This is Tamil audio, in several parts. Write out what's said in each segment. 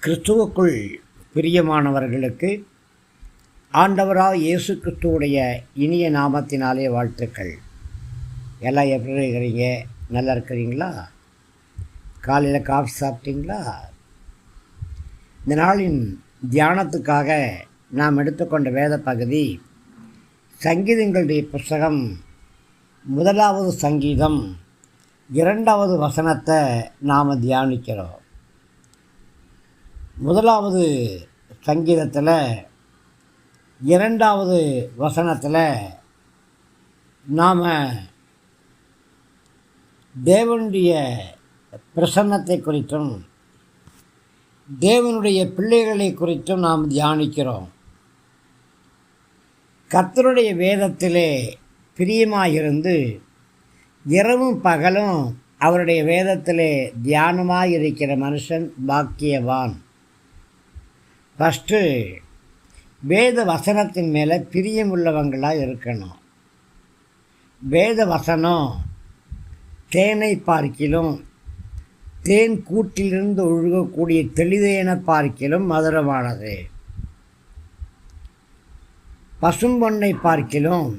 கிறிஸ்துவுக்குள் பிரியமானவர்களுக்கு ஆண்டவராக இயேசு கிறிஸ்துவுடைய இனிய நாமத்தினாலே வாழ்த்துக்கள். எல்லாம் எப்படி இருக்கிறீங்க? நல்லா இருக்கிறீங்களா? காலையில் காஃபி சாப்பிட்டீங்களா? இந்த நாளின் தியானத்துக்காக நாம் எடுத்துக்கொண்ட வேத பகுதி சங்கீதங்களுடைய புஸ்தகம் 1வது சங்கீதம் 2வது வசனத்தை நாம் தியானிக்கிறோம். 1வது சங்கீதத்தில் 2வது வசனத்தில் நாம் தேவனுடைய பிரசன்னத்தை குறித்தும் தேவனுடைய பிள்ளைகளை குறித்தும் நாம் தியானிக்கிறோம். கர்த்தருடைய வேதத்திலே பிரியமாயிருந்து இரவும் பகலும் அவருடைய வேதத்திலே தியானமாயிருக்கிற மனுஷன் பாக்கியவான். ஃபஸ்ட்டு வேத வசனத்தின் மேலே பிரியமுள்ளவங்களாக இருக்கணும். வேத வசனம் தேனை பார்க்கிலும் தேன் கூட்டிலிருந்து ஒழுகக்கூடிய தெளிதேன பார்க்கிலும் மதுரமானது. பசும்பொன்னை பார்க்கிலும்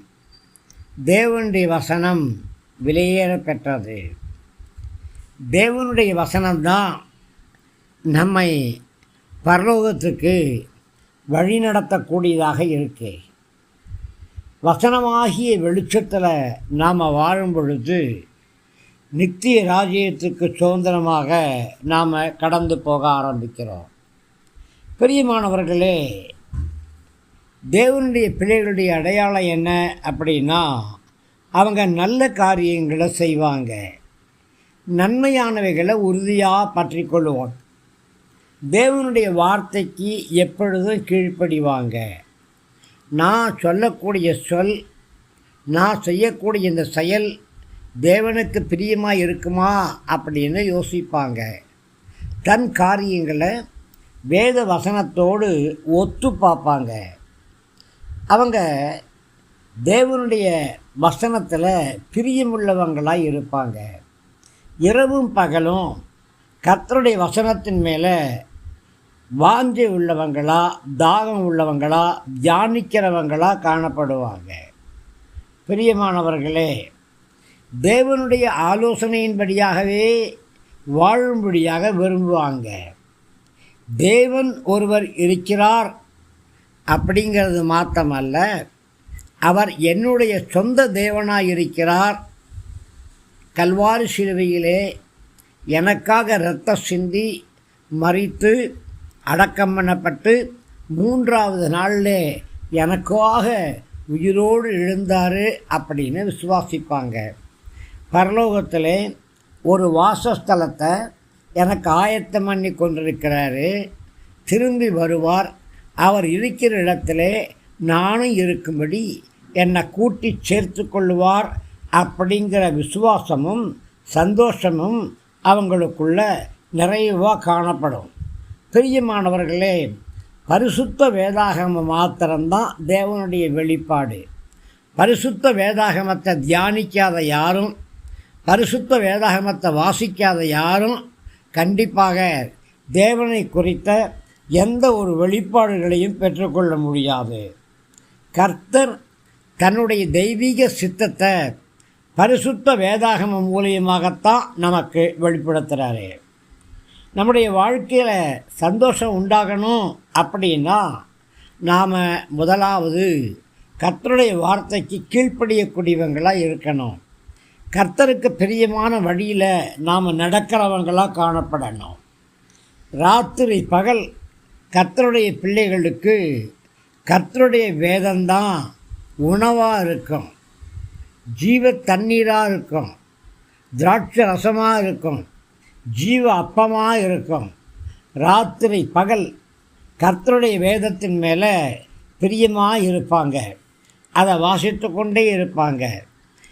தேவனுடைய வசனம் விலையேற பெற்றது. தேவனுடைய வசனம்தான் நம்மை பரலோகத்துக்கு வழி நடத்தக்கூடியதாக இருக்கு. வசனமாகிய வெளிச்சத்தில் நாம் வாழும் பொழுது நித்திய ராஜ்யத்துக்கு சுதந்திரமாக நாம் கடந்து போக ஆரம்பிக்கிறோம். பிரியமானவர்களே, தேவனுடைய பிள்ளைகளுடைய அடையாளம் என்ன அப்படின்னா, அவங்க நல்ல காரியங்களை செய்வாங்க, நன்மையானவைகளை உறுதியாக பற்றி கொள்ளுவோம், தேவனுடைய வார்த்தைக்கு எப்பொழுதும் கீழ்ப்படிவாங்க. நான் சொல்லக்கூடிய சொல், நான் செய்யக்கூடிய இந்த செயல் தேவனுக்கு பிரியமாக இருக்குமா அப்படின்னு யோசிப்பாங்க. தன் காரியங்களை வேத வசனத்தோடு ஒத்து பார்ப்பாங்க. அவங்க தேவனுடைய வசனத்தில் பிரியமுள்ளவங்களாக இருப்பாங்க. இரவும் பகலும் கர்த்தருடைய வசனத்தின் மேலே வாஞ்சை உள்ளவங்களா, தாகம் உள்ளவங்களா, தியானிக்கிறவங்களா காணப்படுவாங்க. பிரியமானவர்களே, தேவனுடைய ஆலோசனையின்படியாகவே வாழும்படியாக விரும்புவாங்க. தேவன் ஒருவர் இருக்கிறார் அப்படிங்கிறது மாத்திரமல்ல, அவர் என்னுடைய சொந்த தேவனாக இருக்கிறார். கல்வாரி சிலுவையிலே எனக்காக இரத்தம் சிந்தி மரித்து அடக்கம் பண்ணப்பட்டு 3வது நாளில் எனக்காக உயிரோடு எழுந்தார் அப்படின்னு விசுவாசிப்பாங்க. பரலோகத்தில் ஒரு வாசஸ்தலத்தை எனக்கு ஆயத்தம் பண்ணி கொண்டிருக்கிறாரு, திரும்பி வருவார், அவர் இருக்கிற இடத்துல நானும் இருக்கும்படி என்னை கூட்டி சேர்த்து கொள்ளுவார் அப்படிங்கிற விசுவாசமும் சந்தோஷமும் அவங்களுக்குள்ள நிறைவாக காணப்படும். பிரியமானவர்களே, பரிசுத்த வேதாகமம் மாத்திரம்தான் தேவனுடைய வெளிப்பாடு. பரிசுத்த வேதாகமத்தை தியானிக்காத யாரும், பரிசுத்த வேதாகமத்தை வாசிக்காத யாரும் கண்டிப்பாக தேவனை குறித்த எந்த ஒரு வெளிப்பாடுகளையும் பெற்றுக்கொள்ள முடியாது. கர்த்தர் தன்னுடைய தெய்வீக சித்தத்தை பரிசுத்த வேதாகமம் மூலியமாகத்தான் நமக்கு வெளிப்படுத்துகிறாரு. நம்முடைய வாழ்க்கையில் சந்தோஷம் உண்டாகணும் அப்படின்னா நாம் முதலாவது கர்த்தருடைய வார்த்தைக்கு கீழ்ப்படியக்கூடியவங்களாக இருக்கணும். கர்த்தருக்கு பிரியமான வழியில் நாம் நடக்கிறவங்களாக காணப்படணும். ராத்திரி பகல் கர்த்தருடைய பிள்ளைகளுக்கு கர்த்தருடைய வேதம்தான் உணவாக இருக்கும், ஜீவ தண்ணீராக இருக்கும், திராட்சை ரசமாக இருக்கும், ஜீவ அப்பமாக இருக்கும். ராத்திரி பகல் கர்த்தருடைய வேதத்தின் மேலே பிரியமாக இருப்பாங்க. அதை வாசித்து கொண்டே இருப்பாங்க,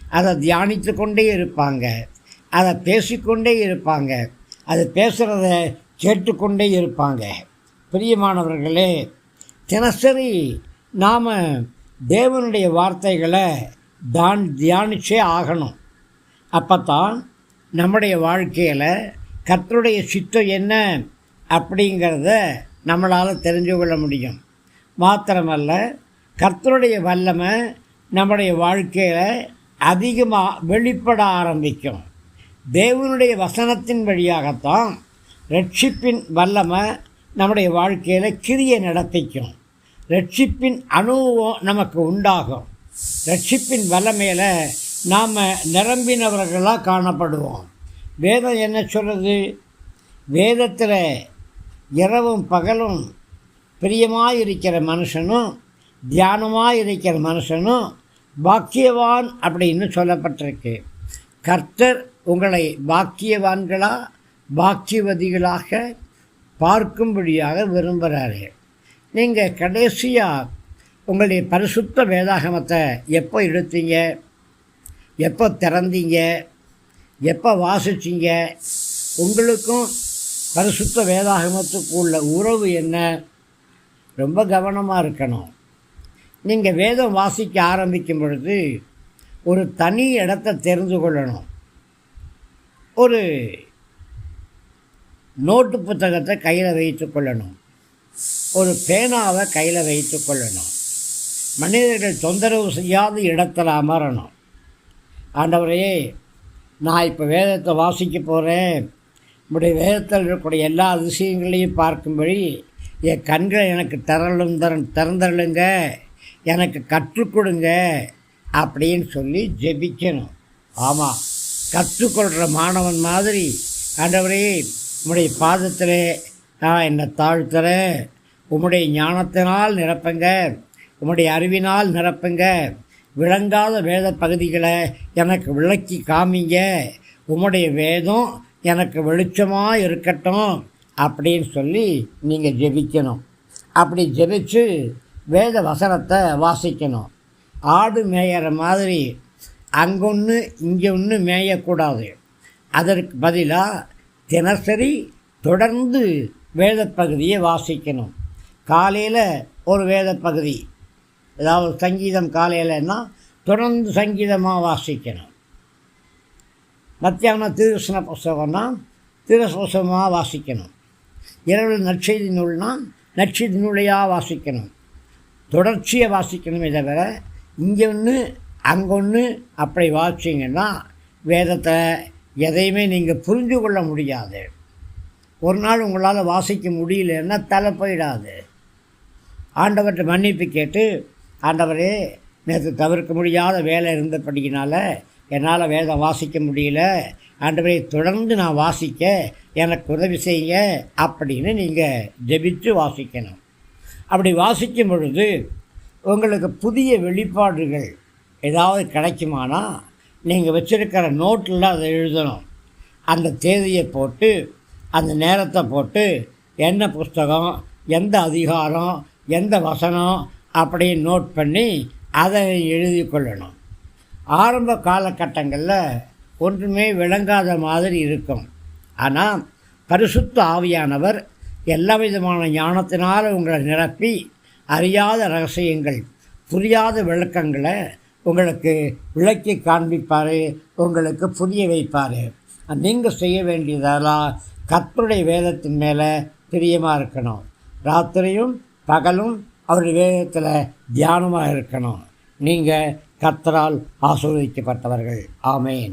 அதை தியானித்து கொண்டே இருப்பாங்க, அதை பேசிக்கொண்டே இருப்பாங்க, அது பேசுகிறத கேட்டுக்கொண்டே இருப்பாங்க. பிரியமானவர்களே, தினசரி நாம் தேவனுடைய வார்த்தைகளை தியானிச்சே ஆகணும். அப்போ தான் நம்முடைய வாழ்க்கையில் கர்த்தருடைய சித்தம் என்ன அப்படிங்கிறத நம்மளால் தெரிஞ்சு கொள்ள முடியும். மாத்திரமல்ல, கர்த்தருடைய வல்லமை நம்முடைய வாழ்க்கையில் அதிகமாக வெளிப்பட ஆரம்பிக்கும். தேவனுடைய வசனத்தின் வழியாகத்தான் ரட்சிப்பின் வல்லமை நம்முடைய வாழ்க்கையில் கிரியை நடத்திக்கும். ரட்சிப்பின் அனுபவம் நமக்கு உண்டாகும். ரட்சிப்பின் வல்லமையில் நாம் நிரம்பினவர்களாக காணப்படுவோம். வேதம் என்ன சொல்கிறது? வேதத்தில் இரவும் பகலும் பிரியமாக இருக்கிற மனுஷனும் தியானமாக இருக்கிற மனுஷனும் பாக்கியவான் அப்படின்னு சொல்லப்பட்டிருக்கு. கர்த்தர் உங்களை பாக்கியவான்களா பாக்கியவதிகளாக பார்க்கும்படியாக விரும்புகிறாரு. நீங்கள் கடைசியாக உங்களுடைய பரிசுத்த வேதாகமத்தை எப்போ எடுத்தீங்க, எப்போ திறந்தீங்க, எப்போ வாசிச்சிங்க? உங்களுக்கும் பரிசுத்த வேதாகமத்துக்கு உள்ள உறவு என்ன? ரொம்ப கவனமாக இருக்கணும். நீங்கள் வேதம் வாசிக்க ஆரம்பிக்கும் பொழுது ஒரு தனி இடத்தை தெரிந்து கொள்ளணும். ஒரு நோட்டு புத்தகத்தை கையில் வைத்து கொள்ளணும். ஒரு பேனாவை கையில் வைத்து கொள்ளணும். மனிதர்கள் தொந்தரவு செய்யாத இடத்துல அமரணும். ஆண்டவரே, நான் இப்போ வேதத்தை வாசிக்க போகிறேன். நம்முடைய வேதத்தில் இருக்கக்கூடிய எல்லா அதிசயங்களையும் பார்க்கும்படி என் கண்களை எனக்கு திறந்தருளுங்க, எனக்கு கற்றுக் கொடுங்க அப்படின்னு சொல்லி ஜெபிக்கணும். ஆமாம், கற்றுக்கொள்கிற மாணவன் மாதிரி, ஆண்டவரே உம்முடைய பாதத்திலே நான் என்னை தாழ்த்துறேன், உம்முடைய ஞானத்தினால் நிரப்புங்க, உம்முடைய அறிவினால் நிரப்புங்க, விளங்காத வேத பகுதிகளை எனக்கு விளக்கி காமிங்க, உம்முடைய வேதம் எனக்கு வெளிச்சமாக இருக்கட்டும் அப்படின்னு சொல்லி நீங்கள் ஜெபிக்கணும். அப்படி ஜெபிச்சு வேத வசனத்தை வாசிக்கணும். ஆடு மேயிற மாதிரி அங்கொன்று இங்கே ஒன்று மேயக்கூடாது. அதற்கு பதிலாக தினசரி தொடர்ந்து வேத பகுதியை வாசிக்கணும். காலையில் ஒரு வேத பகுதி, ஏதாவது சங்கீதம் காலையிலன்னா தொடர்ந்து சங்கீதமாக வாசிக்கணும். மத்தியானம் திருவசன புஸ்தகம்னா திருவசனமாக வாசிக்கணும். இரவில் நற்செய்தி நூல்னா நற்செய்தி நூலையாக வாசிக்கணும். தொடர்ச்சியாக வாசிக்கணுமே தவிர இங்கே ஒன்று அங்கே ஒன்று அப்படி வாசிச்சிங்கன்னா வேதத்தை எதையுமே நீங்கள் புரிஞ்சு கொள்ள முடியாது. ஒரு நாள் உங்களால் வாசிக்க முடியலன்னா தலை போயிடாது. ஆண்டவர்கிட்ட மன்னிப்பு கேட்டு, ஆண்டவரே நேற்று தவிர்க்க முடியாத வேலை இருந்தபடியினால என்னால் வேதம் வாசிக்க முடியல, ஆண்டவரை தொடர்ந்து நான் வாசிக்க எனக்கு உதவி செய்யுங்க அப்படின்னு நீங்கள் ஜெபித்து வாசிக்கணும். அப்படி வாசிக்கும் பொழுது உங்களுக்கு புதிய வெளிப்பாடுகள் ஏதாவது கிடைக்குமானா நீங்கள் வச்சுருக்கிற நோட்டில் அதை எழுதணும். அந்த தேதியை போட்டு அந்த நேரத்தை போட்டு என்ன புஸ்தகம், எந்த அதிகாரம், எந்த வசனம் அப்படின்னு நோட் பண்ணி அதை எழுதி கொள்ளணும். ஆரம்ப காலகட்டங்களில் ஒன்றுமே விளங்காத மாதிரி இருக்கும். ஆனால் பரிசுத்த ஆவியானவர் எல்லா விதமான ஞானத்தினால் உங்களை நிரப்பி அறியாத ரகசியங்கள், புரியாத விளக்கங்களை உங்களுக்கு விளக்கி காண்பிப்பார், உங்களுக்கு புரிய வைப்பார். நீங்கள் செய்ய வேண்டியதெல்லாம் கர்த்தருடைய வேதத்தின் மேலே பிரியமாக இருக்கணும். ராத்திரியும் பகலும் அவருடைய வேதத்தில் தியானமாக இருக்கணும். நீங்கள் கர்த்தரால் ஆசீர்வதிக்கப்பட்டவர்கள். ஆமேன்.